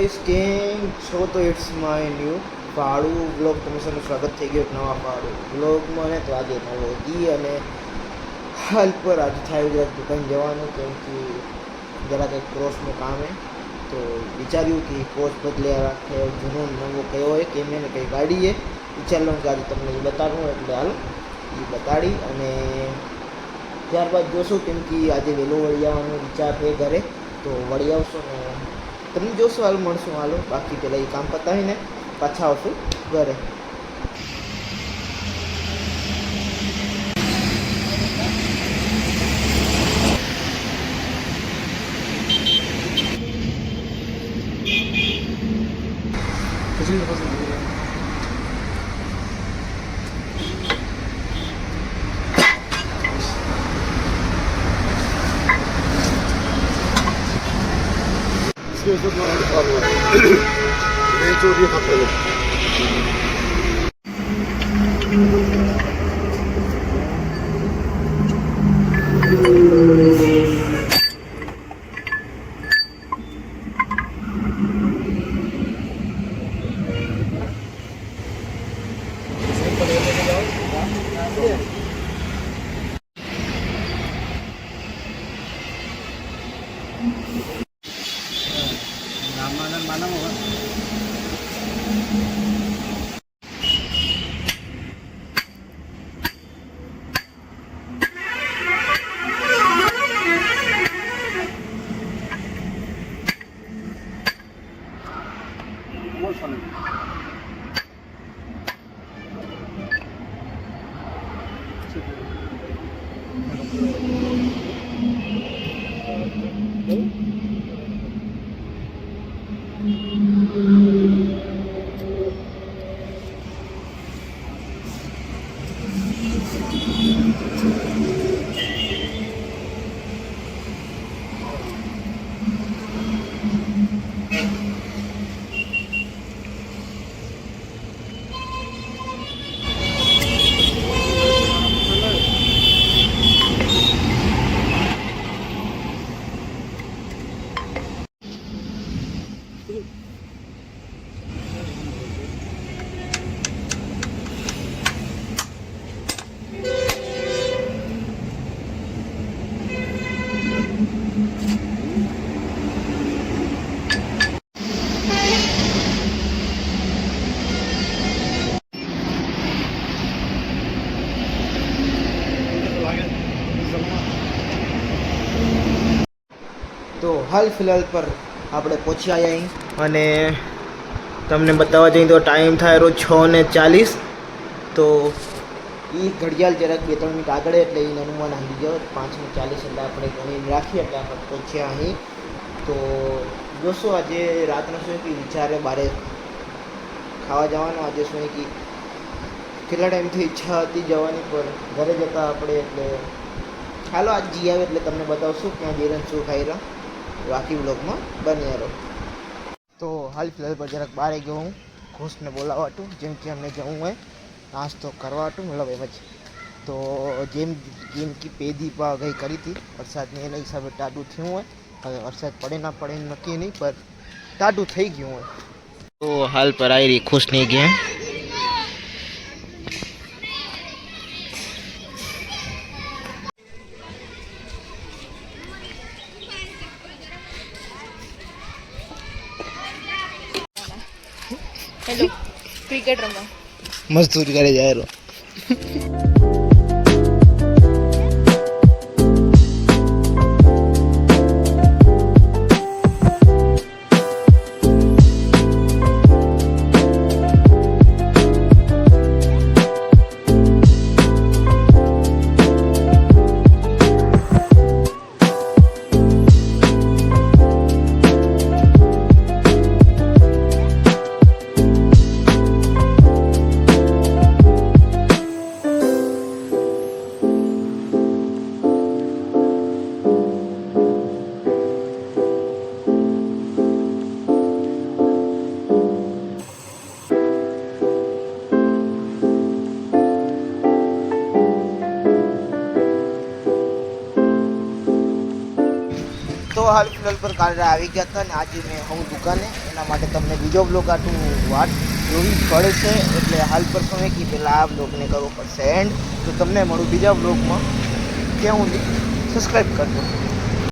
Guys કેમ છો? તો ઇટ્સ માય ન્યૂ ફાળું બ્લોગ તમે સૌનું સ્વાગત થઈ ગયું એક નવા ફાળું બ્લોગમાં. ને તો આજે નવો દી અને હાલ પર આજે થાય જરાક દુકાન જવાનું, કેમ કે જરાક એક ક્રોસનું કામ હે. તો વિચાર્યું કે કોચ બદલે રાખે, જૂનો નવો કયો હોય કેમ એને કઈ ગાડી એ વિચારવાનું કે આજે તમને એ બતાડવું, એટલે હાલ એ બતાડી અને ત્યારબાદ જોશું, કેમ કે આજે વહેલું વળી આવવાનો વિચાર છે ઘરે. તો વળી આવશો ને તમે જોશો, હાલ મળશું હાલો. બાકી પહેલાં એ કામ પતાવીને પાછા આવશું ઘરે. તો હાલ ફિલહાલ પર આપણે પહોંચી આવ્યા અહીં, અને તમને બતાવવા જઈએ તો ટાઈમ થાય રોજ 6:40. તો એ ઘડિયાળ જરાક 2-3 મિનિટ આગળ, એટલે એને અનુમાન આવી ગયો 5:40, એટલે આપણે ગણીને રાખીએ એટલે આપણે પહોંચ્યા અહીં. તો જોશો આજે રાતનો શું કે વિચારે બારે ખાવા જવાનો. આજે શું કે કેટલા ટાઈમથી ઈચ્છા હતી જવાની, પણ ઘરે જતા આપણે, એટલે ચાલો આજ જઈ આવે એટલે તમને બતાવશું ક્યાં જઈને શું ખાઈ રહ્યા. બાકી બ્લોગમાં બન્યા રહો. તો હાલ ફિલહાલ પર જરાક બહાર ગયો હું ઘોષને બોલાવવા હતું, જેમ કે અમને જવું હોય નાસ્તો કરવા હતું, મતલબ એમ જ. તો જેમ કે પેદી ગઈ કરી હતી વરસાદની, એના હિસાબે ટાઢું થયું હોય. હવે વરસાદ પડે ના પડે નક્કી નહીં, પણ ટાઢું થઈ ગયું હોય. તો હાલ પર આવી રહી ખુશની ગેમ. હેલો, ક્રિકેટ રમવા મજદૂરી કરે જાય રહ્યો. હાલ ફિલહાલ પર કાલે આવી ગયા હતા ને આજે મેં હું દુકાને એના માટે તમને બીજો બ્લોગ આટલું વાત જોવી પડશે એટલે હાલ પર તમે કે પહેલાં આ બ્લોગને કરવો પડશે એન્ડ તો તમને મળું બીજા બ્લોગમાં ત્યાં હું સબસ્ક્રાઈબ કરજો.